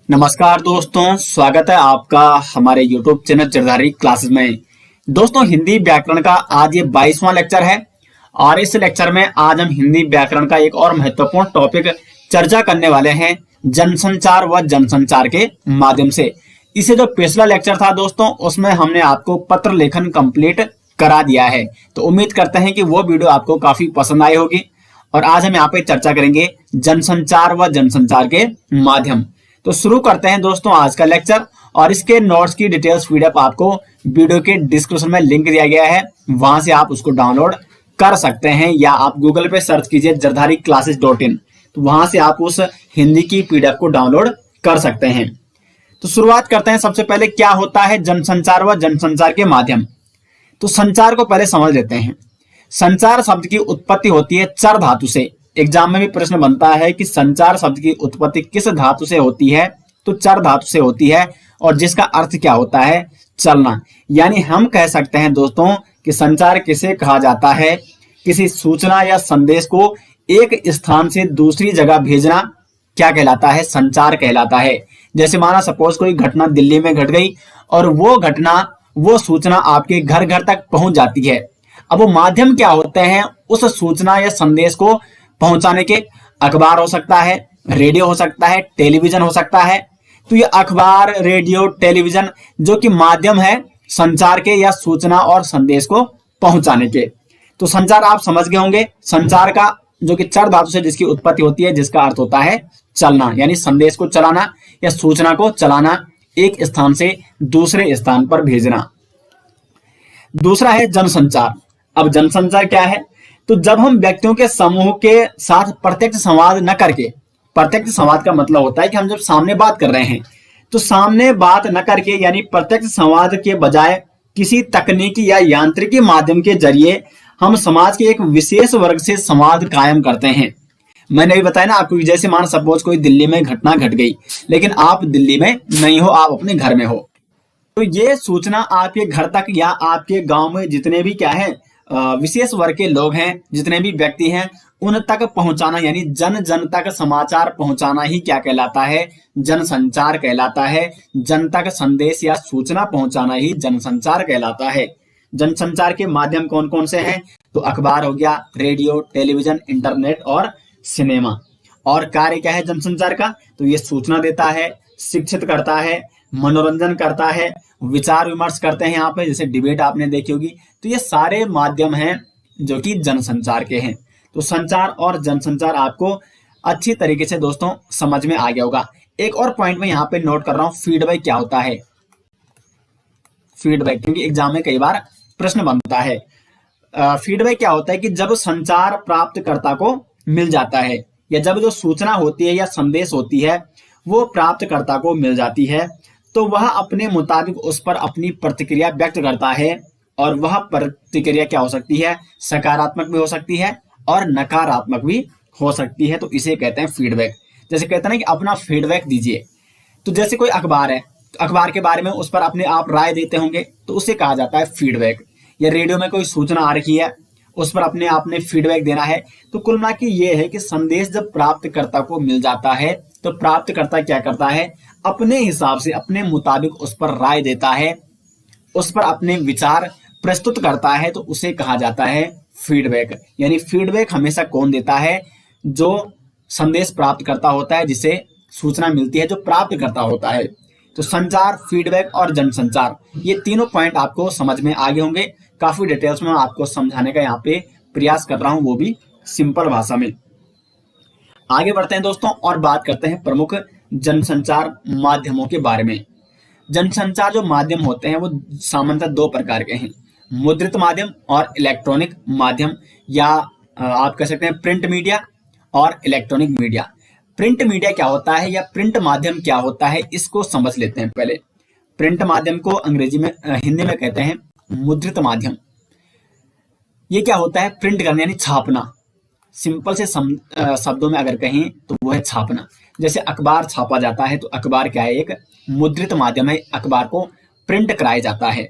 नमस्कार दोस्तों, स्वागत है आपका हमारे YouTube चैनल जरदारी क्लासेस में। दोस्तों, हिंदी व्याकरण का आज ये 22वां लेक्चर है और इस लेक्चर में आज हम हिंदी व्याकरण का एक और महत्वपूर्ण टॉपिक चर्चा करने वाले हैं, जनसंचार व जनसंचार के माध्यम से। इसे जो पिछला लेक्चर था दोस्तों, उसमें हमने आपको पत्र लेखन कंप्लीट करा दिया है, तो उम्मीद करते हैं कि वो वीडियो आपको काफी पसंद आई होगी। और आज हम यहाँ पे चर्चा करेंगे जनसंचार व जनसंचार के माध्यम। तो शुरू करते हैं दोस्तों आज का लेक्चर, और इसके नोट्स की डिटेल्स पीडीएफ आपको वीडियो के डिस्क्रिप्शन में लिंक दिया गया है, वहां से आप उसको डाउनलोड कर सकते हैं, या आप गूगल पे सर्च कीजिए jardhariclasses.in, तो वहां से आप उस हिंदी की पीडीएफ को डाउनलोड कर सकते हैं। तो शुरुआत करते हैं। सबसे पहले क्या होता है जनसंचार व जनसंचार के माध्यम। तो संचार को पहले समझ लेते हैं। संचार शब्द की उत्पत्ति होती है चर धातु से। एग्जाम में भी प्रश्न बनता है कि संचार शब्द की उत्पत्ति किस धातु से होती है, तो चर धातु से होती है, और जिसका अर्थ क्या होता है, चलना। यानी हम कह सकते हैं दोस्तों कि संचार किसे कहा जाता है, किसी सूचना या संदेश को एक स्थान से दूसरी जगह भेजना क्या कहलाता है, संचार कहलाता है। जैसे माना सपोज कोई घटना दिल्ली में घट गई और वो सूचना आपके घर घर तक पहुंच जाती है। अब वो माध्यम क्या होते हैं उस सूचना या संदेश को पहुंचाने के? अखबार हो सकता है, रेडियो हो सकता है, टेलीविजन हो सकता है। तो ये अखबार, रेडियो, टेलीविजन जो कि माध्यम है संचार के या सूचना और संदेश को पहुंचाने के। तो संचार आप समझ गए होंगे। संचार का जो कि चर धातु से जिसकी उत्पत्ति होती है, जिसका अर्थ होता है चलना, यानी संदेश को चलाना या सूचना को चलाना, एक स्थान से दूसरे स्थान पर भेजना। दूसरा है जनसंचार। अब जनसंचार क्या है? तो जब हम व्यक्तियों के समूह के साथ प्रत्यक्ष संवाद न करके, प्रत्यक्ष संवाद का मतलब होता है कि हम जब सामने बात कर रहे हैं, तो सामने बात न करके यानी प्रत्यक्ष संवाद के बजाय किसी तकनीकी या यांत्रिकी माध्यम के जरिए हम समाज के एक विशेष वर्ग से संवाद कायम करते हैं। मैंने भी बताया ना आपको, जैसे मान सपोज कोई दिल्ली में घटना घट गई, लेकिन आप दिल्ली में नहीं हो, आप अपने घर में हो, तो ये सूचना आपके घर तक या आपके गांव में जितने भी क्या है विशेष वर्ग के लोग हैं, जितने भी व्यक्ति हैं, उन तक पहुंचाना, यानी जन जन तक समाचार पहुंचाना ही क्या कहलाता है, जनसंचार कहलाता है। जन तक संदेश या सूचना पहुंचाना ही जनसंचार कहलाता है। जनसंचार के माध्यम कौन कौन से हैं? तो अखबार हो गया, रेडियो, टेलीविजन, इंटरनेट और सिनेमा। और कार्य क्या है जनसंचार का? तो ये सूचना देता है, शिक्षित करता है, मनोरंजन करता है, विचार विमर्श करते हैं यहाँ पे, जैसे डिबेट आपने देखी होगी। तो ये सारे माध्यम हैं जो कि जनसंचार के हैं। तो संचार और जनसंचार आपको अच्छी तरीके से दोस्तों समझ में आ गया होगा। एक और पॉइंट में यहाँ पे नोट कर रहा हूँ, फीडबैक क्या होता है। फीडबैक, क्योंकि एग्जाम में कई बार प्रश्न बनता है। फीडबैक क्या होता है कि जब संचार प्राप्तकर्ता को मिल जाता है, या जब जो सूचना होती है या संदेश होती है वो प्राप्तकर्ता को मिल जाती है, तो वह अपने मुताबिक उस पर अपनी प्रतिक्रिया व्यक्त करता है। और वह प्रतिक्रिया क्या हो सकती है, सकारात्मक भी हो सकती है और नकारात्मक भी हो सकती है। तो इसे कहते हैं फीडबैक। जैसे कहते हैं ना कि अपना फीडबैक दीजिए। तो जैसे कोई अखबार है, तो अखबार के बारे में उस पर अपने आप राय देते होंगे, तो उसे कहा जाता है फीडबैक। या रेडियो में कोई सूचना आ रही है, उस पर अपने आपने फीडबैक देना है। तो कुल मिला के ये है कि संदेश जब प्राप्तकर्ता को मिल जाता है, तो प्राप्तकर्ता क्या करता है, अपने हिसाब से अपने मुताबिक उस पर राय देता है, उस पर अपने विचार प्रस्तुत करता है। तो उसे कहा जाता है फीडबैक। यानी फीडबैक हमेशा कौन देता है? जो संदेश प्राप्त करता होता है, जिसे सूचना मिलती है, जो प्राप्त करता होता है। तो संचार, फीडबैक और जनसंचार, ये तीनों पॉइंट आपको समझ में आ गए होंगे। काफी डिटेल्स में आपको समझाने का यहाँ पे प्रयास कर रहा हूं, वो भी सिंपल भाषा में। आगे बढ़ते हैं दोस्तों और बात करते हैं प्रमुख जनसंचार माध्यमों के बारे में। जनसंचार जो माध्यम होते हैं वो सामान्यतः दो प्रकार के हैं, मुद्रित माध्यम और इलेक्ट्रॉनिक माध्यम, या आप कह सकते हैं प्रिंट मीडिया और इलेक्ट्रॉनिक मीडिया। प्रिंट मीडिया क्या होता है या प्रिंट माध्यम क्या होता है, इसको समझ लेते हैं पहले। प्रिंट माध्यम को अंग्रेजी में हिंदी में कहते हैं मुद्रित माध्यम। ये क्या होता है? प्रिंट करना यानी छापना। सिंपल से शब्दों में अगर कहें तो वो है छापना। जैसे अखबार छापा जाता है, तो अखबार क्या है? एक मुद्रित माध्यम है, अखबार को प्रिंट कराया जाता है।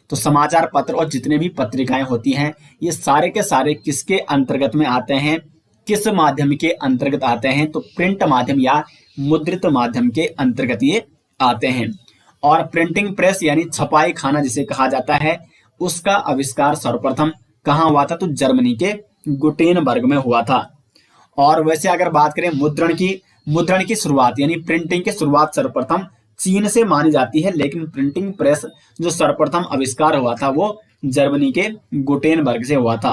तो समाचार पत्र और जितने भी पत्रिकाएं होती हैं, ये सारे के सारे किसके अंतर्गत में आते हैं? किस माध्यम के अंतर्गत आते हैं? तो प्रिंट माध्यम या मुद्रित माध्यम के अंतर्गत ये आते हैं। और प्रिंटिंग प्रेस यानी छपाई खाना जिसे कहा जाता है, उसका आविष्कार सर्वप्रथम कहाँ हुआ था? तो जर्मनी के गुटेनबर्ग में हुआ था। और वैसे अगर बात करें मुद्रण की शुरुआत यानी प्रिंटिंग की शुरुआत सर्वप्रथम चीन से मानी जाती है, लेकिन प्रिंटिंग प्रेस जो सर्वप्रथम आविष्कार हुआ था वो जर्मनी के गुटेनबर्ग से हुआ था।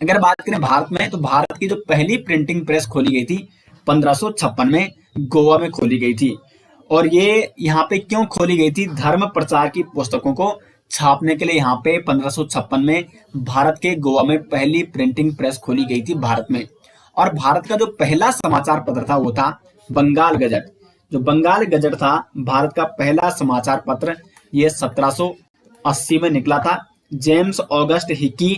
अगर बात करें भारत में, तो भारत की जो पहली प्रिंटिंग प्रेस खोली गई थी 1556 में गोवा में खोली गई थी। और ये यहाँ पे क्यों खोली गई थी? धर्म प्रचार की पुस्तकों को छापने के लिए यहाँ पे 1556 में भारत के गोवा में पहली प्रिंटिंग प्रेस खोली गई थी भारत में। और भारत का जो पहला समाचार पत्र था वो था बंगाल गजट। जो बंगाल गजट था भारत का पहला समाचार पत्र, ये 1780 में निकला था। जेम्स ऑगस्ट हिक्की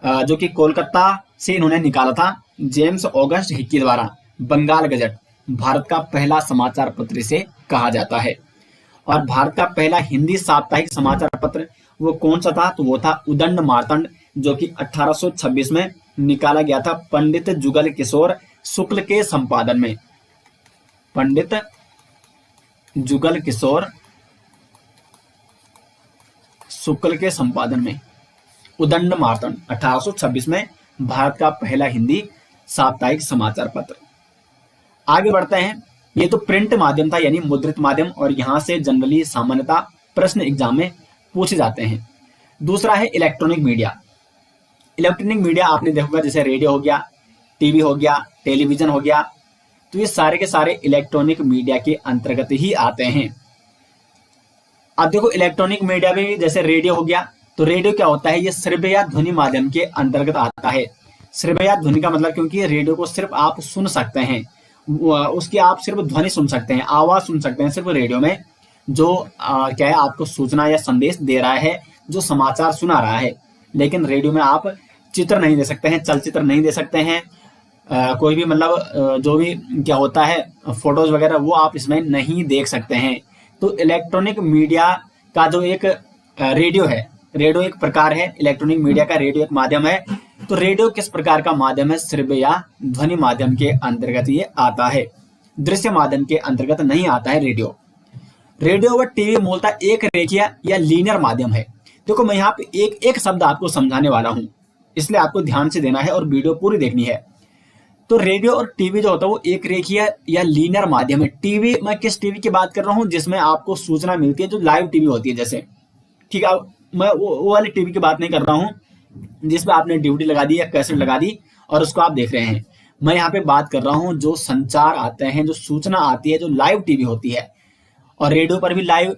जो कि कोलकाता से इन्होंने निकाला था, जेम्स ऑगस्ट हिक्की द्वारा बंगाल गजट भारत का पहला समाचार पत्र इसे कहा जाता है। और भारत का पहला हिंदी साप्ताहिक समाचार पत्र वो कौन सा था? तो वो था उदंड मार्तंड, जो कि 1826 में निकाला गया था पंडित जुगल किशोर शुक्ल के संपादन में। पंडित जुगल किशोर शुक्ल के संपादन में उदंड मार्तंड 1826 में भारत का पहला हिंदी साप्ताहिक समाचार पत्र। आगे बढ़ते हैं। ये तो प्रिंट माध्यम था यानी मुद्रित माध्यम, और यहां से जनरली सामान्यतः प्रश्न एग्जाम में पूछे जाते हैं। दूसरा है इलेक्ट्रॉनिक मीडिया। इलेक्ट्रॉनिक मीडिया आपने देखा होगा, जैसे रेडियो हो गया, टीवी हो गया, टेलीविजन हो गया, तो ये सारे के सारे इलेक्ट्रॉनिक मीडिया के अंतर्गत ही आते हैं। अब देखो इलेक्ट्रॉनिक मीडिया में जैसे रेडियो हो गया, तो रेडियो क्या होता है? ये श्रव्य या ध्वनि माध्यम के अंतर्गत आता है। श्रव्य या ध्वनि का मतलब, क्योंकि रेडियो को सिर्फ आप सुन सकते हैं, उसकी आप सिर्फ ध्वनि सुन सकते हैं, आवाज सुन सकते हैं सिर्फ रेडियो में, जो क्या है आपको सूचना या संदेश दे रहा है, जो समाचार सुना रहा है। लेकिन रेडियो में आप चित्र नहीं दे सकते हैं, चलचित्र नहीं दे सकते हैं, कोई भी मतलब जो भी क्या होता है फोटोज वगैरह वो आप इसमें नहीं देख सकते हैं। तो इलेक्ट्रॉनिक मीडिया का जो एक रेडियो है, रेडियो एक प्रकार है, इलेक्ट्रॉनिक मीडिया का रेडियो एक माध्यम है। तो रेडियो किस प्रकार का माध्यम है? श्रव्य या ध्वनि माध्यम के अंतर्गत ये आता है, दृश्य माध्यम के अंतर्गत नहीं आता है रेडियो। रेडियो व टीवी मूलतः एक रेखीय या लीनियर माध्यम है। देखो मैं यहाँ पे एक एक शब्द आपको समझाने वाला हूँ, इसलिए आपको ध्यान से देना है और वीडियो पूरी देखनी है। तो रेडियो और टीवी जो होता है वो एक रेखीय या लीनियर माध्यम है। टीवी, मैं किस टीवी की बात कर रहा हूँ? जिसमें आपको सूचना मिलती है, जो लाइव टीवी होती है जैसे, ठीक है। मैं वो वाली टीवी की बात नहीं कर रहा हूँ जिसमें आपने ड्यूटी लगा दी या कैसेट लगा दी और उसको आप देख रहे हैं। मैं यहाँ पे बात कर रहा हूँ जो संचार आते हैं, जो सूचना आती है, जो लाइव टीवी होती है। और रेडियो पर भी लाइव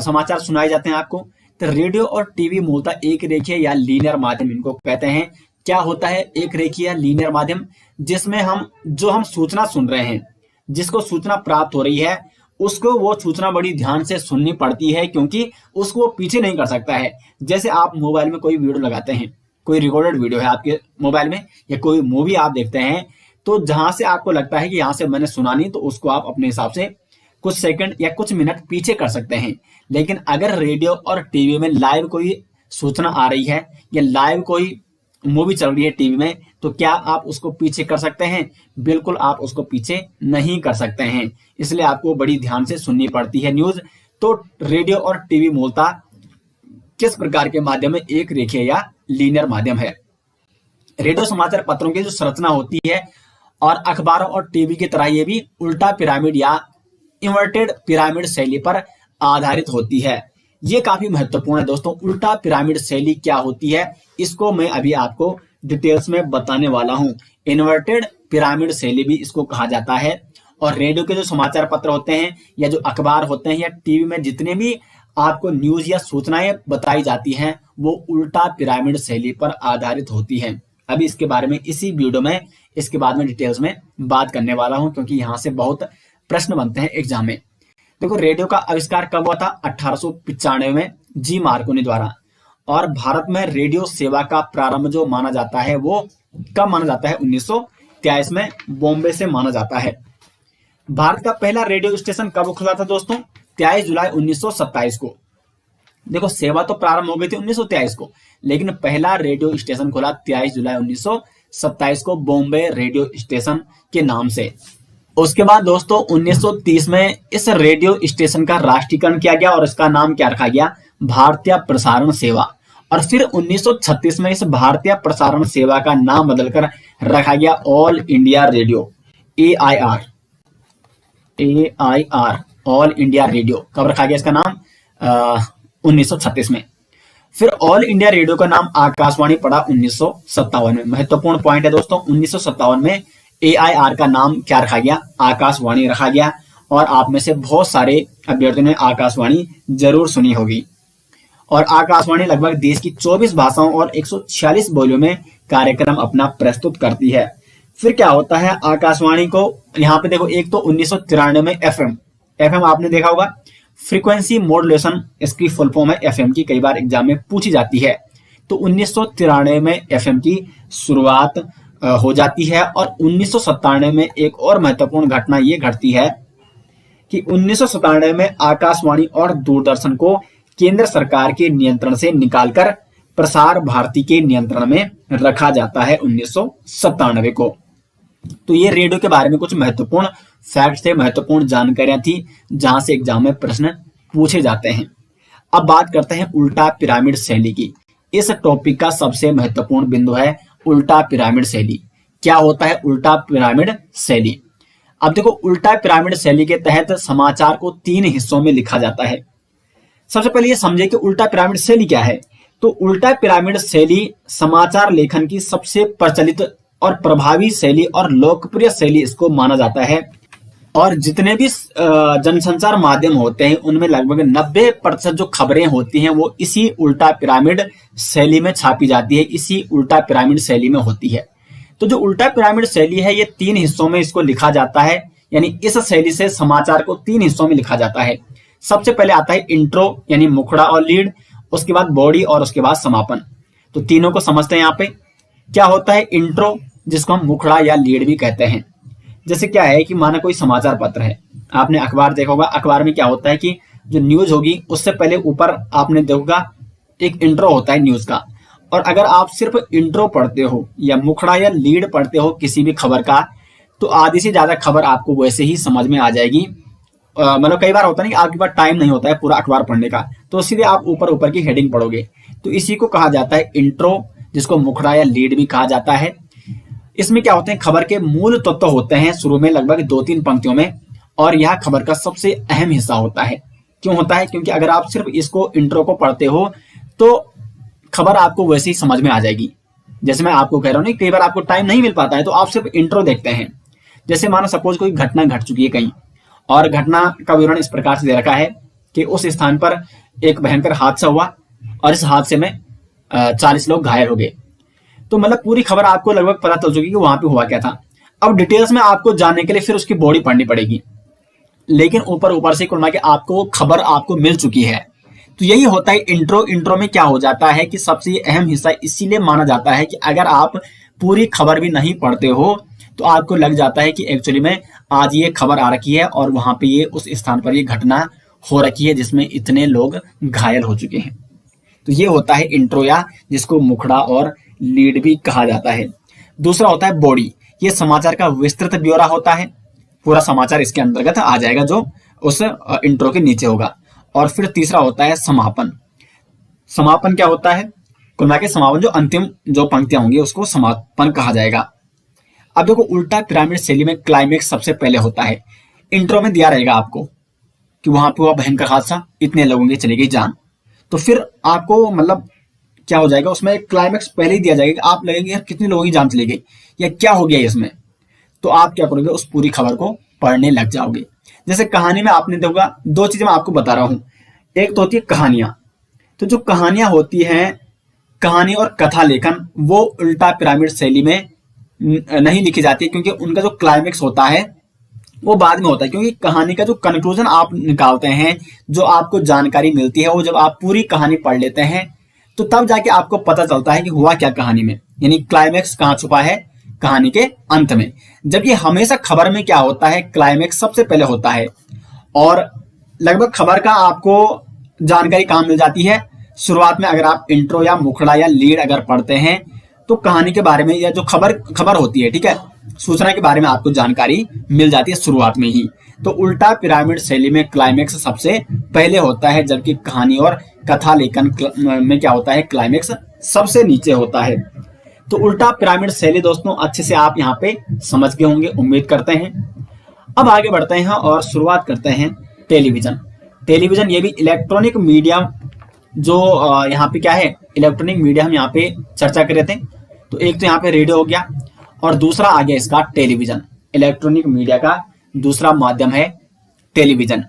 समाचार सुनाए जाते हैं आपको। तो रेडियो और टीवी मूलतः एक रेखीय या लीनियर माध्यम इनको कहते हैं। क्या होता है एक रेखीय या लीनियर माध्यम? जिसमें हम सूचना सुन रहे हैं, जिसको सूचना प्राप्त हो रही है, उसको वो सूचना बड़ी ध्यान से सुननी पड़ती है, क्योंकि उसको वो पीछे नहीं कर सकता है। जैसे आप मोबाइल में कोई वीडियो लगाते हैं, कोई रिकॉर्डेड वीडियो है आपके मोबाइल में, या कोई मूवी आप देखते हैं, तो जहां से आपको लगता है कि यहाँ से मैंने सुना नहीं, तो उसको आप अपने हिसाब से कुछ सेकंड या कुछ मिनट पीछे कर सकते हैं। लेकिन अगर रेडियो और टीवी में लाइव कोई सूचना आ रही है या लाइव कोई मूवी चल रही है टीवी में, तो क्या आप उसको पीछे कर सकते हैं? बिल्कुल आप उसको पीछे नहीं कर सकते हैं। इसलिए आपको बड़ी ध्यान से सुननी पड़ती है न्यूज। तो रेडियो और टीवी मूलतः किस प्रकार के माध्यम है? एक रेखीय या लीनियर माध्यम है। रेडियो समाचार पत्रों की जो संरचना होती है, और अखबारों और टीवी की तरह ये भी उल्टा पिरामिड या इन्वर्टेड पिरामिड शैली पर आधारित होती है। ये काफी महत्वपूर्ण है दोस्तों। उल्टा पिरामिड शैली क्या होती है, इसको मैं अभी आपको डिटेल्स में बताने वाला हूं। इन्वर्टेड पिरामिड शैली भी इसको कहा जाता है। और रेडियो के जो समाचार पत्र होते हैं, या जो अखबार होते हैं, या टीवी में जितने भी आपको न्यूज या सूचनाएं बताई जाती हैं, वो उल्टा पिरामिड शैली पर आधारित होती हैं। अभी इसके बारे में इसी वीडियो में इसके बाद में डिटेल्स में बात करने वाला हूं, क्योंकि यहाँ से बहुत प्रश्न बनते हैं एग्जाम में। देखो रेडियो का आविष्कार कब हुआ था? 1895 में जी मार्कोनी द्वारा। और भारत में रेडियो सेवा का प्रारंभ जो माना जाता है वो कब माना जाता है? 1923 में बॉम्बे से माना जाता है। भारत का पहला रेडियो स्टेशन कब खुला था दोस्तों? 23 जुलाई 1927 को। देखो सेवा तो प्रारंभ हो गई थी 1923 को, लेकिन पहला रेडियो स्टेशन खुला 23 जुलाई 27 को बॉम्बे रेडियो स्टेशन के नाम से। उसके बाद दोस्तों 1930 में इस रेडियो स्टेशन का राष्ट्रीयकरण किया गया और इसका नाम क्या रखा गया, भारतीय प्रसारण सेवा। और फिर 1936 में इस भारतीय प्रसारण सेवा का नाम बदलकर रखा गया all India radio, AIR, all India radio. कब रखा गया इसका नाम, 1936 में। फिर ऑल इंडिया रेडियो का नाम आकाशवाणी पड़ा 1957 में। महत्वपूर्ण पॉइंट है दोस्तों, 1957 में AIR का नाम क्या रखा गया, आकाशवाणी रखा गया। और आप में से बहुत सारे अभ्यर्थियों ने आकाशवाणी जरूर सुनी होगी। और आकाशवाणी लगभग देश की 24 भाषाओं और 146 बोलियों में कार्यक्रम अपना प्रस्तुत करती है। फिर क्या होता है आकाशवाणी को, यहाँ पे देखो, एक तो 1993 में FM आपने देखा होगा, फ्रीक्वेंसी मॉड्यूलेशन इसकी फुल फॉर्म है FM की, कई बार एग्जाम में पूछी जाती है। तो 1993 में FM की शुरुआत हो जाती है। और 1997 में एक और महत्वपूर्ण घटना ये घटती है कि 1997 में आकाशवाणी और दूरदर्शन को केंद्र सरकार के नियंत्रण से निकालकर प्रसार भारती के नियंत्रण में रखा जाता है 1997 को। तो ये रेडियो के बारे में कुछ महत्वपूर्ण फैक्ट थे, महत्वपूर्ण जानकारियां थी जहां से एग्जाम में प्रश्न पूछे जाते हैं। अब बात करते हैं उल्टा पिरामिड शैली की। इस टॉपिक का सबसे महत्वपूर्ण बिंदु है उल्टा पिरामिड शैली। क्या होता है उल्टा पिरामिड शैली? अब देखो, उल्टा पिरामिड शैली के तहत समाचार को 3 हिस्सों में लिखा जाता है। सबसे पहले ये समझे कि उल्टा पिरामिड शैली क्या है। तो उल्टा पिरामिड शैली समाचार लेखन की सबसे प्रचलित और प्रभावी शैली और लोकप्रिय शैली इसको माना जाता है। और जितने भी जनसंचार माध्यम होते हैं उनमें लगभग 90% जो खबरें होती हैं वो इसी उल्टा पिरामिड शैली में छापी जाती है, इसी उल्टा पिरामिड शैली में होती है। तो जो उल्टा पिरामिड शैली है ये 3 हिस्सों में इसको लिखा जाता है, यानी इस शैली से समाचार को 3 हिस्सों में लिखा जाता है। सबसे पहले आता है इंट्रो यानी मुखड़ा और लीड, उसके बाद बॉडी और उसके बाद समापन। तो तीनों को समझते हैं। यहाँ पे क्या होता है इंट्रो, जिसको हम मुखड़ा या लीड भी कहते हैं। जैसे क्या है कि माना कोई समाचार पत्र है, आपने अखबार देखा होगा, अखबार में क्या होता है कि जो न्यूज होगी उससे पहले ऊपर आपने देखोगा एक इंट्रो होता है न्यूज का। और अगर आप सिर्फ इंट्रो पढ़ते हो या मुखड़ा या लीड पढ़ते हो किसी भी खबर का, तो आधी से ज्यादा खबर आपको वैसे ही समझ में आ जाएगी। मतलब कई बार होता है ना कि आपके पास टाइम नहीं होता है पूरा अखबार पढ़ने का, तो सीधे आप ऊपर ऊपर की हेडिंग पढ़ोगे। तो इसी को कहा जाता है इंट्रो, जिसको मुखड़ा या लीड भी कहा जाता है। इसमें क्या होते हैं, खबर के मूल तत्व होते हैं शुरू में लगभग 2-3 पंक्तियों में, और यह खबर का सबसे अहम हिस्सा होता है। क्यों होता है? क्योंकि अगर आप सिर्फ इसको इंट्रो को पढ़ते हो तो खबर आपको वैसे ही समझ में आ जाएगी। जैसे मैं आपको कह रहा हूँ ना, कई बार आपको टाइम नहीं मिल पाता है तो आप सिर्फ इंट्रो देखते हैं। जैसे मानो सपोज कोई घटना घट चुकी है कहीं, और घटना का विवरण इस प्रकार से दे रखा है कि उस स्थान पर एक भयंकर हादसा हुआ और इस हादसे में 40 लोग घायल हो गए। तो मतलब पूरी खबर आपको लगभग पता चल चुकी कि वहां पे हुआ क्या था। अब डिटेल्स में आपको जानने के लिए फिर उसकी बॉडी पढ़नी पड़ेगी, लेकिन ऊपर ऊपर से कुल मिला के आपको खबर आपको मिल चुकी है। तो यही होता है इंट्रो। इंट्रो में क्या हो जाता है कि सबसे अहम हिस्सा इसीलिए माना जाता है कि अगर आप पूरी खबर भी नहीं पढ़ते हो तो आपको लग जाता है कि एक्चुअली में आज ये खबर आ रखी है और वहां पे ये उस स्थान पर ये घटना हो रखी है जिसमें इतने लोग घायल हो चुके हैं। तो ये होता है इंट्रो, या जिसको मुखड़ा और लीड भी कहा जाता है। दूसरा होता है बॉडी। ये समाचार का विस्तृत ब्यौरा होता है, पूरा समाचार इसके अंतर्गत आ जाएगा जो उस इंट्रो के नीचे होगा। और फिर तीसरा होता है समापन। समापन क्या होता है? कुल मिला के समापन, जो अंतिम जो पंक्तियां होंगी उसको समापन कहा जाएगा। अब देखो, उल्टा पिरामिड शैली में क्लाइमेक्स सबसे पहले होता है। इंट्रो में दिया रहेगा आपको कि वहां पे हुआ भयंकर हादसा, इतने लोगों की चली गई जान। तो फिर आपको मतलब क्या हो जाएगा, उसमें क्लाइमेक्स पहले ही दिया जाएगा कि आप लगेंगे यार कितनी लोगों की जान चली गई या क्या हो गया इसमें। तो आप क्या करोगे, उस पूरी खबर को पढ़ने लग जाओगे। जैसे कहानी में आपने देखा, 2 चीजें मैं आपको बता रहा हूं। एक तो होती है कहानियां। तो जो कहानियां होती हैं, कहानी और कथा लेखन, वो उल्टा पिरामिड शैली में नहीं लिखी जाती है, क्योंकि उनका जो क्लाइमेक्स होता है वो बाद में होता है। क्योंकि कहानी का जो कंक्लूजन आप निकालते हैं, जो आपको जानकारी मिलती है, वो जब आप पूरी कहानी पढ़ लेते हैं तो तब जाके आपको पता चलता है कि हुआ क्या कहानी में, यानी क्लाइमेक्स कहाँ छुपा है कहानी के अंत में। जबकि हमेशा खबर में क्या होता है, क्लाइमेक्स सबसे पहले होता है। और लगभग खबर का आपको जानकारी कहाँ मिल जाती है, शुरुआत में अगर आप इंट्रो या मुखड़ा या लीड अगर पढ़ते हैं तो कहानी के बारे में या जो खबर होती है, ठीक है, सूचना के बारे में आपको जानकारी मिल जाती है शुरुआत में ही। तो उल्टा पिरामिड शैली में क्लाइमेक्स सबसे पहले होता है, जबकि कहानी और कथा लेखन में क्या होता है, क्लाइमेक्स सबसे नीचे होता है। तो उल्टा पिरामिड शैली दोस्तों अच्छे से आप यहाँ पे समझ गए होंगे, उम्मीद करते हैं। अब आगे बढ़ते हैं और शुरुआत करते हैं टेलीविजन। टेलीविजन ये भी इलेक्ट्रॉनिक मीडिया, जो यहाँ पे क्या है, इलेक्ट्रॉनिक मीडिया हम यहाँ पे चर्चा कर रहे थे। तो एक तो यहाँ पे रेडियो हो गया और दूसरा आ गया इसका टेलीविजन। इलेक्ट्रॉनिक मीडिया का दूसरा माध्यम है टेलीविजन।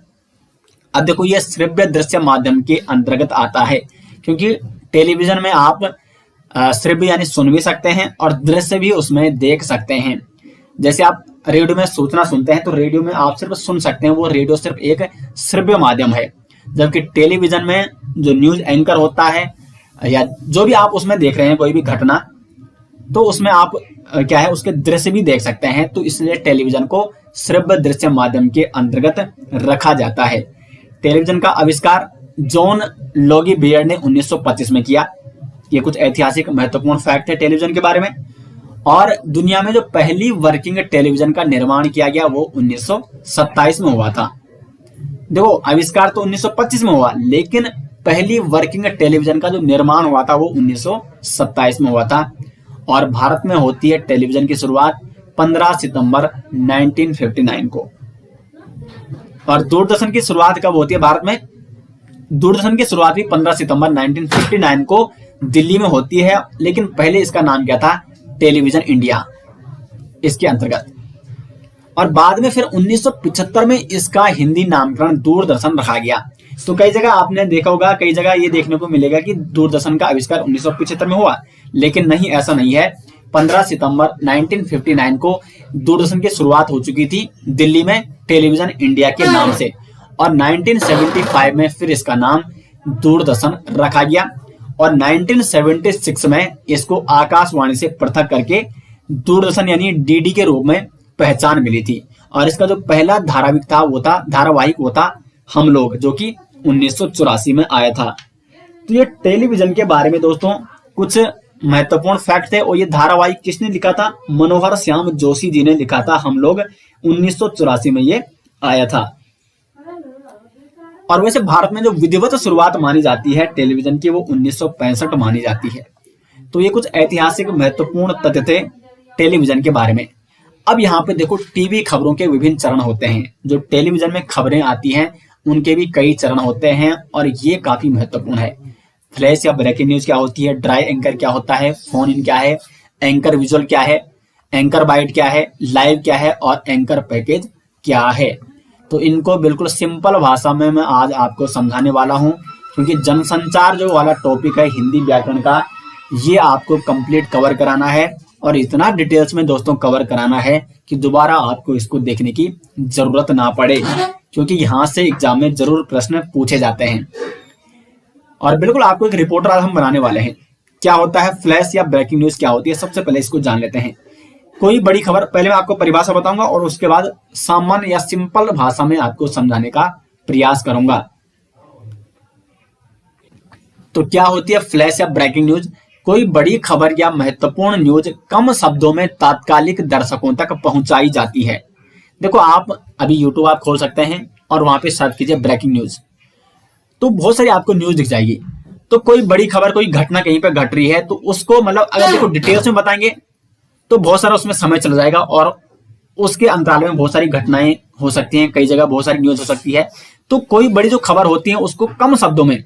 अब देखो ये श्रव्य दृश्य माध्यम के अंतर्गत आता है, क्योंकि टेलीविजन में आप श्रव्य यानी सुन भी सकते हैं और दृश्य भी उसमें देख सकते हैं। जैसे आप रेडियो में सूचना सुनते हैं तो रेडियो में आप सिर्फ सुन सकते हैं, वो रेडियो सिर्फ एक श्रव्य माध्यम है। जबकि टेलीविजन में जो न्यूज एंकर होता है या जो भी आप उसमें देख रहे हैं कोई भी घटना, तो उसमें आप क्या है उसके दृश्य भी देख सकते हैं। तो इसलिए टेलीविजन को श्रव्य दृश्य माध्यम के अंतर्गत रखा जाता है। टेलीविजन का आविष्कार जॉन लोगी बियर्ड ने 1925 में किया। ये कुछ ऐतिहासिक महत्वपूर्ण फैक्ट है टेलीविजन के बारे में। और दुनिया में जो पहली वर्किंग टेलीविजन का निर्माण किया गया वो 1927 में हुआ था। देखो आविष्कार तो 1925 में हुआ, लेकिन पहली वर्किंग टेलीविजन का जो निर्माण हुआ था वो 1927 में हुआ था। और भारत में होती है टेलीविजन की शुरुआत 15 सितंबर 1959 को। और दूरदर्शन की शुरुआत कब होती है भारत में? दूरदर्शन की शुरुआत भी 15 सितंबर 1959 को दिल्ली में होती है, लेकिन पहले इसका नाम क्या था? टेलीविजन इंडिया, इसके अंतर्गत। और बाद में फिर 1975 में इसका हिंदी नामकरण दूरदर्शन रखा गया। तो कई जगह आपने देखा होगा, कई जगह ये देखने को मिलेगा कि दूरदर्शन का आविष्कार 1975 में हुआ, लेकिन नहीं, ऐसा नहीं है। 15 सितंबर 1959 को दूरदर्शन की शुरुआत हो चुकी थी दिल्ली में टेलीविजन इंडिया के नाम से। और 1975 में फिर इसका नाम दूरदर्शन रखा गया। और 1976 में इसको आकाशवाणी से पृथक करके दूरदर्शन यानी डीडी के रूप में पहचान मिली थी। और इसका जो पहला धारावाहिक वो था हम लोग, जो कि 1984 में आया था। तो ये टेलीविजन के बारे में दोस्तों कुछ महत्वपूर्ण फैक्ट थे। और ये धारावाहिक किसने लिखा था? मनोहर श्याम जोशी जी ने लिखा था। हम लोग 1984 में ये आया था। और वैसे भारत में जो विधिवत शुरुआत मानी जाती है टेलीविजन की वो 1965 मानी जाती है। तो ये कुछ ऐतिहासिक महत्वपूर्ण तथ्य थे टेलीविजन के बारे में। अब यहाँ पे देखो टीवी खबरों के विभिन्न चरण होते हैं। जो टेलीविजन में खबरें आती हैं उनके भी कई चरण होते हैं और ये काफी महत्वपूर्ण है। फ्लैश या ब्रेकिंग न्यूज क्या होती है, ड्राई एंकर क्या होता है, फोन इन क्या है, एंकर विजुअल क्या है, एंकर बाइट क्या है, लाइव क्या है और एंकर पैकेज क्या है। तो इनको बिल्कुल सिंपल भाषा में मैं आज आपको समझाने वाला हूं, क्योंकि जनसंचार जो वाला टॉपिक है हिंदी व्याकरण का, ये आपको कंप्लीट कवर कराना है। और इतना डिटेल्स में दोस्तों कवर कराना है कि दोबारा आपको इसको देखने की जरूरत ना पड़े, क्योंकि यहाँ से एग्जाम में जरूर प्रश्न पूछे जाते हैं। और बिल्कुल आपको एक रिपोर्टर आज हम बनाने वाले हैं। क्या होता है फ्लैश या ब्रेकिंग न्यूज क्या होती है, सबसे पहले इसको जान लेते हैं। कोई बड़ी खबर, पहले मैं आपको परिभाषा बताऊंगा और उसके बाद सामान्य या सिंपल भाषा में आपको समझाने का प्रयास करूंगा। तो क्या होती है फ्लैश या ब्रेकिंग न्यूज? कोई बड़ी खबर या महत्वपूर्ण न्यूज कम शब्दों में तात्कालिक दर्शकों तक पहुंचाई जाती है। देखो आप अभी यूट्यूब आप खोल सकते हैं और वहां पे सर्च कीजिए ब्रेकिंग न्यूज, तो बहुत सारी आपको न्यूज दिख जाएगी। तो कोई बड़ी खबर, कोई घटना कहीं पे घट रही है तो उसको मतलब अगर देखो डिटेल्स में बताएंगे तो बहुत सारा उसमें समय चला जाएगा और उसके अंतराल में बहुत सारी घटनाएं हो सकती हैं, कई जगह बहुत सारी न्यूज हो सकती है। तो कोई बड़ी जो खबर होती है उसको कम शब्दों में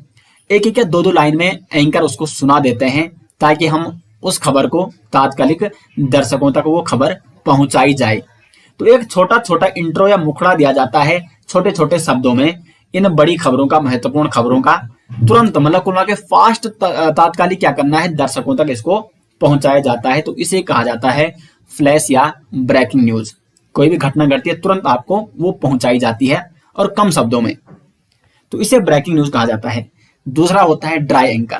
एक एक या दो लाइन में एंकर उसको सुना देते हैं, ताकि हम उस खबर को तात्कालिक दर्शकों तक वो खबर पहुंचाई जाए। तो एक छोटा छोटा इंट्रो या मुखड़ा दिया जाता है छोटे छोटे शब्दों में। इन बड़ी खबरों का, महत्वपूर्ण खबरों का तुरंत मतलब कुल के फास्ट तात्कालिक क्या करना है, दर्शकों तक इसको पहुंचाया जाता है। तो इसे कहा जाता है फ्लैश या ब्रेकिंग न्यूज। कोई भी घटना घटती है तुरंत आपको वो पहुंचाई जाती है और कम शब्दों में, तो इसे ब्रेकिंग न्यूज कहा जाता है। दूसरा होता है ड्राई एंकर।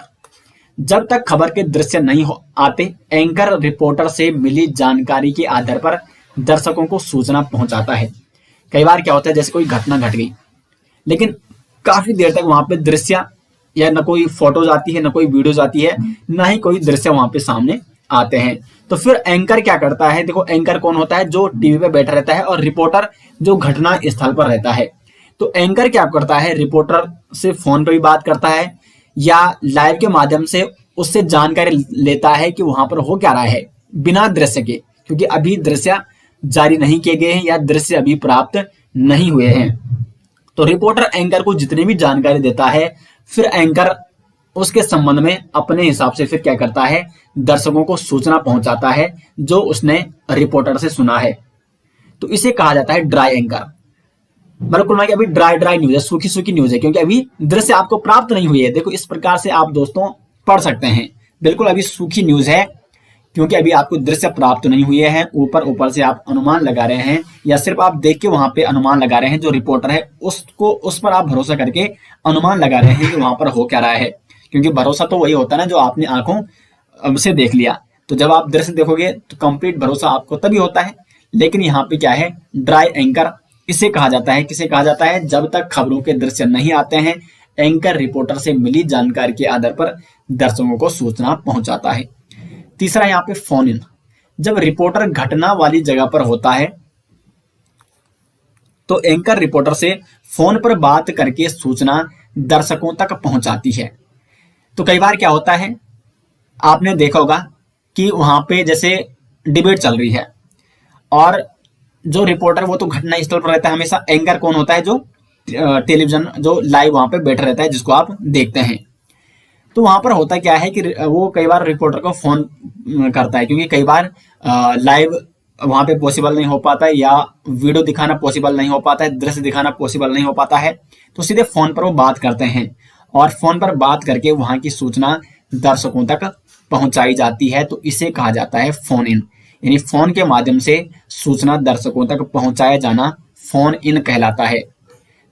जब तक खबर के दृश्य नहीं आते, एंकर रिपोर्टर से मिली जानकारी के आधार पर दर्शकों को सूचना पहुंचाता है। कई बार क्या होता है, जैसे कोई घटना घट गई लेकिन काफी देर तक वहां पे दृश्य या न कोई फोटोज आती है, न कोई वीडियोज आती है, ना ही कोई दृश्य वहां पे सामने आते हैं। तो फिर एंकर क्या करता है, देखो एंकर कौन होता है, जो टीवी पे बैठा रहता है, और रिपोर्टर जो घटना स्थल पर रहता है। तो एंकर क्या करता है, रिपोर्टर से फोन पर भी बात करता है या लाइव के माध्यम से उससे जानकारी लेता है कि वहां पर हो क्या रहा है, बिना दृश्य के, क्योंकि अभी दृश्य जारी नहीं किए गए हैं या दृश्य अभी प्राप्त नहीं हुए हैं। तो रिपोर्टर एंकर को जितनी भी जानकारी देता है, फिर एंकर उसके संबंध में अपने हिसाब से फिर क्या करता है, दर्शकों को सूचना पहुंचाता है जो उसने रिपोर्टर से सुना है। तो इसे कहा जाता है ड्राई एंकर। मतलब कुल मिला के अभी ड्राई न्यूज है, सूखी सूखी न्यूज है, क्योंकि अभी दृश्य आपको प्राप्त नहीं हुई है। देखो इस प्रकार से आप दोस्तों पढ़ सकते हैं, बिल्कुल अभी सूखी न्यूज है, क्योंकि अभी आपको दृश्य प्राप्त नहीं हुए हैं। ऊपर ऊपर से आप अनुमान लगा रहे हैं या सिर्फ आप देख के वहां पे अनुमान लगा रहे हैं, जो रिपोर्टर है उसको, उस पर आप भरोसा करके अनुमान लगा रहे हैं कि वहां पर हो क्या रहा है। क्योंकि भरोसा तो वही होता है ना जो आपने आंखों से देख लिया। तो जब आप दृश्य देखोगे तो कंप्लीट भरोसा आपको तभी होता है। लेकिन यहाँ पे क्या है, ड्राई एंकर इसे कहा जाता है। किसे कहा जाता है, जब तक खबरों के दृश्य नहीं आते हैं, एंकर रिपोर्टर से मिली जानकारी के आधार पर दर्शकों को सूचना पहुंचाता है। तीसरा यहाँ पे फोन इन। जब रिपोर्टर घटना वाली जगह पर होता है तो एंकर रिपोर्टर से फोन पर बात करके सूचना दर्शकों तक पहुंचाती है। तो कई बार क्या होता है, आपने देखा होगा कि वहां पे जैसे डिबेट चल रही है और जो रिपोर्टर वो तो घटना स्थल पर रहता है हमेशा। एंकर कौन होता है, जो टेलीविजन जो लाइव वहां पे बैठा रहता है, जिसको आप देखते हैं। तो वहां पर होता क्या है कि वो कई बार रिपोर्टर को फोन करता है, क्योंकि कई बार लाइव वहां पे पॉसिबल नहीं हो पाता है या वीडियो दिखाना पॉसिबल नहीं हो पाता है, दृश्य दिखाना पॉसिबल नहीं हो पाता है। तो सीधे फोन पर वो बात करते हैं और फोन पर बात करके वहां की सूचना दर्शकों तक पहुंचाई जाती है। तो इसे कहा जाता है फोन इन, यानी फोन के माध्यम से सूचना दर्शकों तक पहुंचाया जाना फोन इन कहलाता है।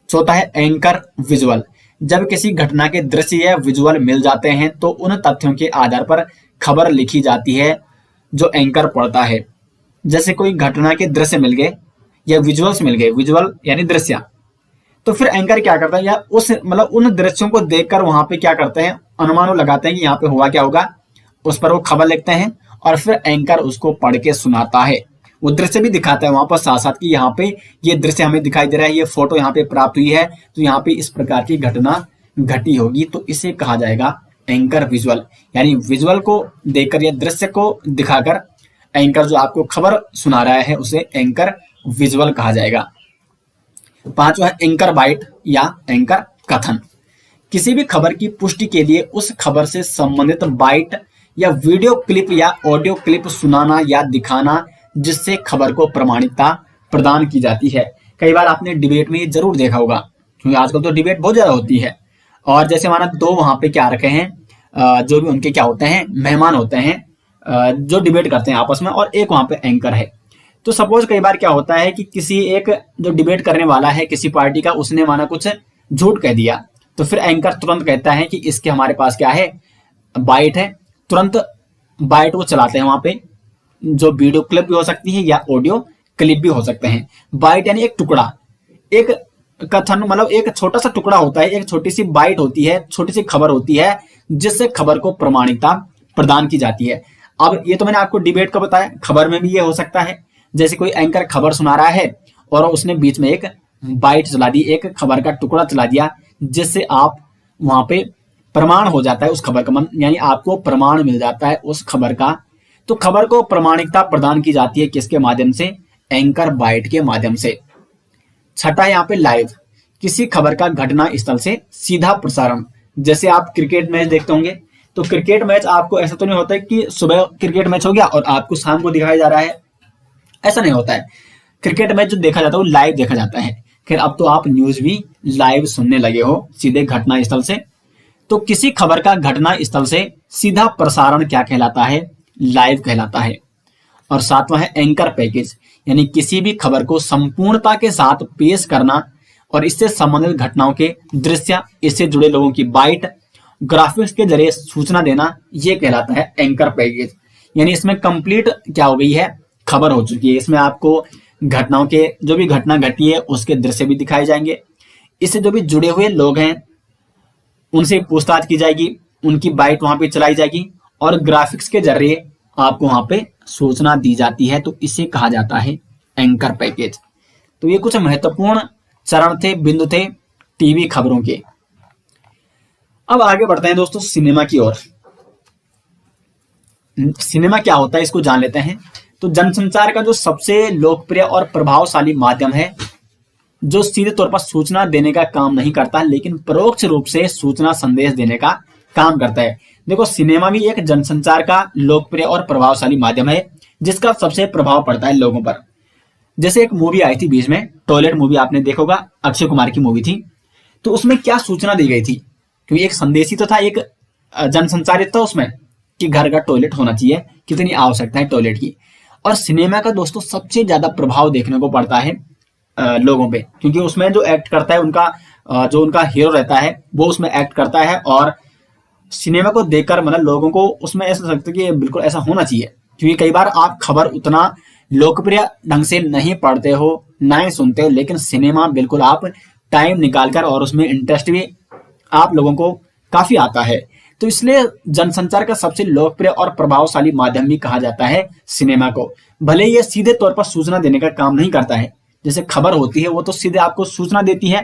चौथा है एंकर विजुअल। जब किसी घटना के दृश्य या विजुअल मिल जाते हैं तो उन तथ्यों के आधार पर खबर लिखी जाती है जो एंकर पढ़ता है। जैसे कोई घटना के दृश्य मिल गए या विजुअल्स मिल गए, विजुअल यानी दृश्य, तो फिर एंकर क्या करता है, या उस मतलब उन दृश्यों को देखकर वहां पे क्या करते हैं, अनुमान लगाते हैं कि यहाँ पे हुआ क्या होगा, उस पर वो खबर लिखते हैं और फिर एंकर उसको पढ़ के सुनाता है। वो दृश्य भी दिखाता है वहां पर साथ साथ कि यहाँ पे ये दृश्य हमें दिखाई दे रहा है, ये फोटो यहाँ पे प्राप्त हुई है, तो यहाँ पे इस प्रकार की घटना घटी होगी। तो इसे कहा जाएगा एंकर विजुअल, यानी विजुअल को देखकर या दृश्य को दिखाकर एंकर जो आपको खबर सुना रहा है उसे एंकर विजुअल कहा जाएगा। पांचवा है एंकर बाइट या एंकर कथन। किसी भी खबर की पुष्टि के लिए उस खबर से संबंधित बाइट या वीडियो क्लिप या ऑडियो क्लिप सुनाना या दिखाना, जिससे खबर को प्रमाणिकता प्रदान की जाती है। कई बार आपने डिबेट में जरूर देखा होगा, क्योंकि आजकल तो डिबेट बहुत ज्यादा होती है। और जैसे माना दो वहां पे क्या रखे हैं, जो भी उनके क्या होते हैं, मेहमान होते हैं जो डिबेट करते हैं आपस में, और एक वहां पे एंकर है। तो सपोज कई बार क्या होता है कि किसी एक जो डिबेट करने वाला है किसी पार्टी का, उसने माना कुछ झूठ कह दिया, तो फिर एंकर तुरंत कहता है कि इसके हमारे पास क्या है, बाइट है। तुरंत बाइट वो चलाते हैं वहां पे, जो वीडियो क्लिप भी हो सकती है या ऑडियो क्लिप भी हो सकते हैं। बाइट यानी एक टुकड़ा, एक कथन, मतलब एक छोटा सा टुकड़ा होता है, एक छोटी सी बाइट होती है, छोटी सी खबर होती है, जिससे खबर को प्रमाणिकता प्रदान की जाती है। अब ये तो मैंने आपको डिबेट का बताया, खबर में भी ये हो सकता है। जैसे कोई एंकर खबर सुना रहा है और उसने बीच में एक बाइट चला दी, एक खबर का टुकड़ा चला दिया, जिससे आप वहां पे प्रमाण हो जाता है उस खबर का, यानी आपको प्रमाण मिल जाता है उस खबर का। तो खबर को प्रमाणिकता प्रदान की जाती है किसके माध्यम से, एंकर बाइट के माध्यम से। छठा है यहाँ पे लाइव। किसी खबर का घटना स्थल से सीधा प्रसारण। जैसे आप क्रिकेट मैच देखते होंगे, तो क्रिकेट मैच आपको ऐसा तो नहीं होता है कि सुबह क्रिकेट मैच हो गया और आपको शाम को दिखाया जा रहा है, ऐसा नहीं होता है। क्रिकेट मैच जो देखा जाता है वो लाइव देखा जाता है। फिर अब तो आप न्यूज भी लाइव सुनने लगे हो सीधे घटना स्थल से। तो किसी खबर का घटना स्थल से सीधा प्रसारण क्या कहलाता है, लाइव कहलाता है। और सातवां है एंकर पैकेज, यानी किसी भी खबर को संपूर्णता के साथ पेश करना और इससे संबंधित घटनाओं के दृश्य, इससे जुड़े लोगों की बाइट, ग्राफिक्स के जरिए सूचना देना, यह कहलाता है एंकर पैकेज। यानी इसमें कंप्लीट क्या हो गई है, खबर हो चुकी है। इसमें आपको घटनाओं के, जो भी घटना घटी है उसके दृश्य भी दिखाए जाएंगे, इससे जो भी जुड़े हुए लोग हैं उनसे पूछताछ की जाएगी, उनकी बाइट वहां पे चलाई जाएगी और ग्राफिक्स के जरिए आपको वहां पे सूचना दी जाती है, तो इसे कहा जाता है एंकर पैकेज। तो ये कुछ महत्वपूर्ण चरण थे, बिंदु थे टीवी खबरों के। अब आगे बढ़ते हैं दोस्तों सिनेमा की ओर। सिनेमा क्या होता है इसको जान लेते हैं। तो जनसंचार का जो सबसे लोकप्रिय और प्रभावशाली माध्यम है, जो सीधे तौर पर सूचना देने का काम नहीं करता लेकिन परोक्ष रूप से सूचना संदेश देने का काम करता है। देखो सिनेमा भी एक जनसंचार का लोकप्रिय और प्रभावशाली माध्यम है जिसका सबसे प्रभाव पड़ता है लोगों पर। जैसे एक मूवी आई थी बीच में, टॉयलेट मूवी, आपने देखा होगा, अक्षय कुमार की मूवी थी। तो उसमें क्या सूचना दी गई थी, क्योंकि एक संदेश ही तो था, एक जनसंचारित था उसमें कि घर का टॉयलेट होना चाहिए, कितनी आवश्यकता है टॉयलेट की। और सिनेमा का दोस्तों सबसे ज्यादा प्रभाव देखने को पड़ता है लोगों पे, क्योंकि उसमें जो एक्ट करता है उनका जो उनका हीरो रहता है वो उसमें एक्ट करता है, और सिनेमा को देखकर मतलब लोगों को उसमें ऐसा लगता है कि बिल्कुल ऐसा होना चाहिए। क्योंकि कई बार आप खबर उतना लोकप्रिय ढंग से नहीं पढ़ते हो, ना ही सुनते हो, लेकिन सिनेमा बिल्कुल आप टाइम निकालकर और उसमें इंटरेस्ट भी आप लोगों को काफी आता है। तो इसलिए जनसंचार का सबसे लोकप्रिय और प्रभावशाली माध्यम भी कहा जाता है सिनेमा को। भले ये सीधे तौर पर सूचना देने का काम नहीं करता है, जैसे खबर होती है वो तो सीधे आपको सूचना देती है।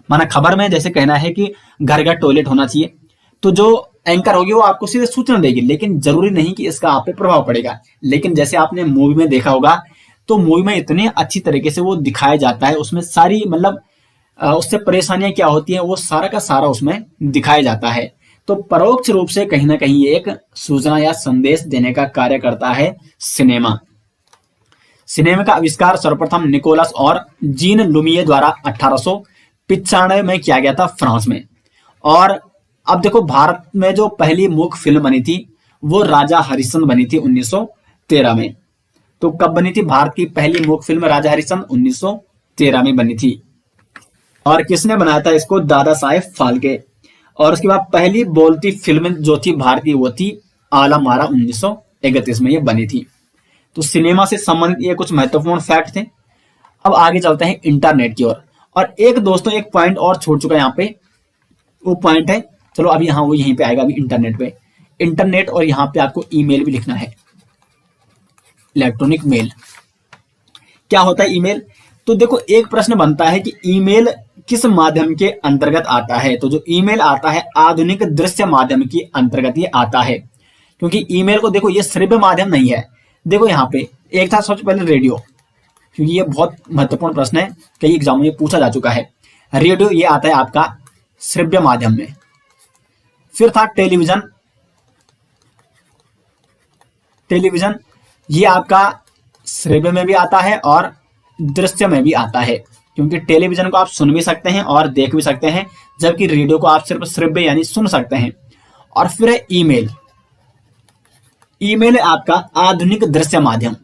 माना खबर में जैसे कहना है कि घर का टॉयलेट होना चाहिए, तो जो एंकर होगी वो आपको सीधे सूचना देगी, लेकिन जरूरी नहीं कि इसका आप पे प्रभाव पड़ेगा। लेकिन जैसे आपने मूवी में देखा होगा, तो मूवी में इतने अच्छी तरीके से वो दिखाया जाता है, उसमें सारी मतलब उससे परेशानियां क्या होती हैं वो सारा का सारा उसमें दिखाया जाता है। तो परोक्ष रूप से कहीं ना कहीं एक सूचना या संदेश देने का कार्य करता है सिनेमा। सिनेमा का आविष्कार सर्वप्रथम निकोलस और जीन लुमिये द्वारा 1895 में किया गया था फ्रांस में। और अब देखो भारत में जो पहली मूक फिल्म बनी थी वो राजा हरिश्चंद्र बनी थी 1913 में। तो कब बनी थी भारत की पहली मूक फिल्म राजा हरिश्चंद्र? 1913 में बनी थी। और किसने बनाया था इसको? दादा साहेब फाल्के। और उसके बाद पहली बोलती फिल्म जो थी भारतीय वो थी आलम आरा, 1931 में ये बनी थी। तो सिनेमा से संबंधित ये कुछ महत्वपूर्ण फैक्ट थे। अब आगे चलते हैं इंटरनेट की ओर। और एक दोस्तों एक पॉइंट और छूट चुका है यहाँ पे, वो पॉइंट है, चलो अभी यहाँ वो यहीं पे आएगा अभी इंटरनेट पे। इंटरनेट और यहाँ पे आपको ईमेल भी लिखना है, इलेक्ट्रॉनिक मेल। क्या होता है ईमेल? तो देखो एक प्रश्न बनता है कि ईमेल किस माध्यम के अंतर्गत आता है। तो जो ईमेल आता है आधुनिक दृश्य माध्यम के अंतर्गत ये आता है, क्योंकि ईमेल को देखो ये श्रव्य माध्यम नहीं है। देखो यहाँ पे एक था सबसे पहले रेडियो, क्योंकि ये बहुत महत्वपूर्ण प्रश्न है, कई एग्जाम में पूछा जा चुका है। रेडियो ये आता है आपका श्रव्य माध्यम में। फिर था टेलीविजन। टेलीविजन ये आपका श्रव्य में भी आता है और दृश्य में भी आता है, क्योंकि टेलीविजन को आप सुन भी सकते हैं और देख भी सकते हैं, जबकि रेडियो को आप सिर्फ श्रव्य यानी सुन सकते हैं। और फिर है ईमेल। ईमेल है आपका आधुनिक दृश्य माध्यम।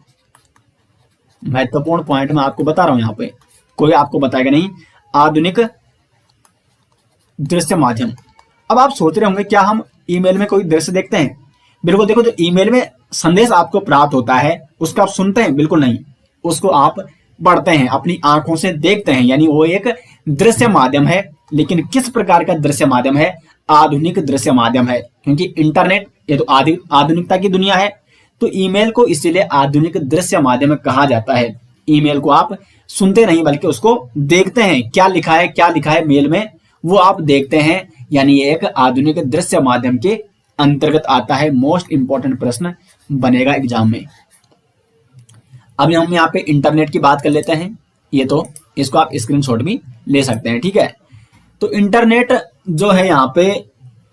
महत्वपूर्ण पॉइंट मैं आपको बता रहा हूं, यहां पे कोई आपको बताएगा नहीं। आधुनिक दृश्य माध्यम। अब आप सोच रहे होंगे क्या हम ईमेल में कोई दृश्य देखते हैं? बिल्कुल, देखो जो ईमेल में संदेश आपको प्राप्त होता है उसको आप सुनते हैं? बिल्कुल नहीं, उसको आप पढ़ते हैं, अपनी आंखों से देखते हैं, यानी वो एक दृश्य माध्यम है। लेकिन किस प्रकार का दृश्य माध्यम है? आधुनिक दृश्य माध्यम है, क्योंकि इंटरनेट ये तो आधुनिकता की दुनिया है। तो ईमेल को इसीलिए आधुनिक दृश्य माध्यम कहा जाता है। ईमेल को आप सुनते नहीं बल्कि उसको देखते हैं, क्या लिखा है मेल में वो आप देखते हैं, यानी एक आधुनिक दृश्य माध्यम के अंतर्गत आता है। मोस्ट इंपॉर्टेंट प्रश्न बनेगा एग्जाम में। अब हम यहाँ पे इंटरनेट की बात कर लेते हैं। ये तो इसको आप स्क्रीनशॉट भी ले सकते हैं, ठीक है। तो इंटरनेट जो है यहाँ पे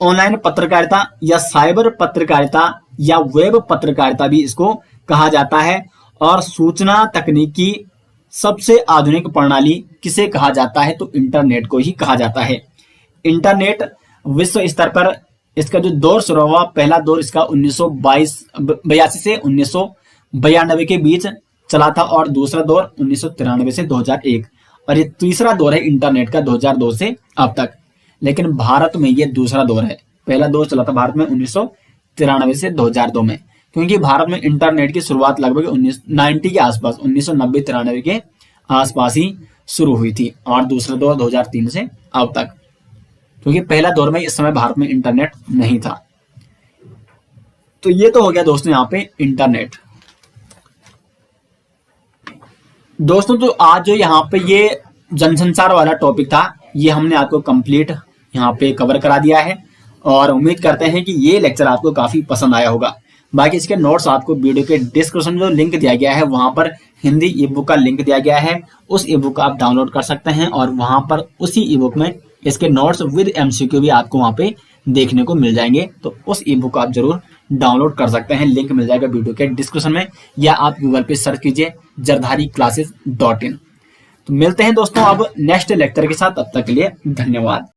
ऑनलाइन पत्रकारिता या साइबर पत्रकारिता या वेब पत्रकारिता भी इसको कहा जाता है। और सूचना तकनीक की सबसे आधुनिक प्रणाली किसे कहा जाता है? तो इंटरनेट को ही कहा जाता है। इंटरनेट विश्व स्तर पर इसका जो दौर शुरू हुआ, पहला दौर इसका 1982 से 1992 के बीच चला था, और दूसरा दौर 1993 से 2001, और ये तीसरा दौर है इंटरनेट का 2002 से अब तक। लेकिन भारत में ये दूसरा दौर है। पहला दौर चला था भारत में 1993 से 2002 में, क्योंकि भारत में इंटरनेट की शुरुआत लगभग 1990 के आसपास 1990-93 के आसपास ही शुरू हुई थी, और दूसरा दौर 2003 से अब तक, क्योंकि पहला दौर में इस समय भारत में इंटरनेट नहीं था। तो ये तो हो गया दोस्तों यहाँ पे इंटरनेट। दोस्तों तो आज जो यहाँ पे ये जनसंचार वाला टॉपिक था, ये हमने आपको कंप्लीट यहाँ पे कवर करा दिया है और उम्मीद करते हैं कि ये लेक्चर आपको काफी पसंद आया होगा। बाकी इसके नोट्स आपको वीडियो के डिस्क्रिप्शन में जो लिंक दिया गया है वहां पर हिंदी ई बुक का लिंक दिया गया है, उस ई बुक का आप डाउनलोड कर सकते हैं और वहां पर उसी ई बुक में इसके नोट्स विद एमसीक्यू भी आपको वहां पे देखने को मिल जाएंगे। तो उस ई बुक को आप जरूर डाउनलोड कर सकते हैं, लिंक मिल जाएगा वीडियो के डिस्क्रिप्शन में, या आप गूगल पे सर्च कीजिए jardhari classes.in। तो मिलते हैं दोस्तों अब नेक्स्ट लेक्चर के साथ, तब तक के लिए धन्यवाद।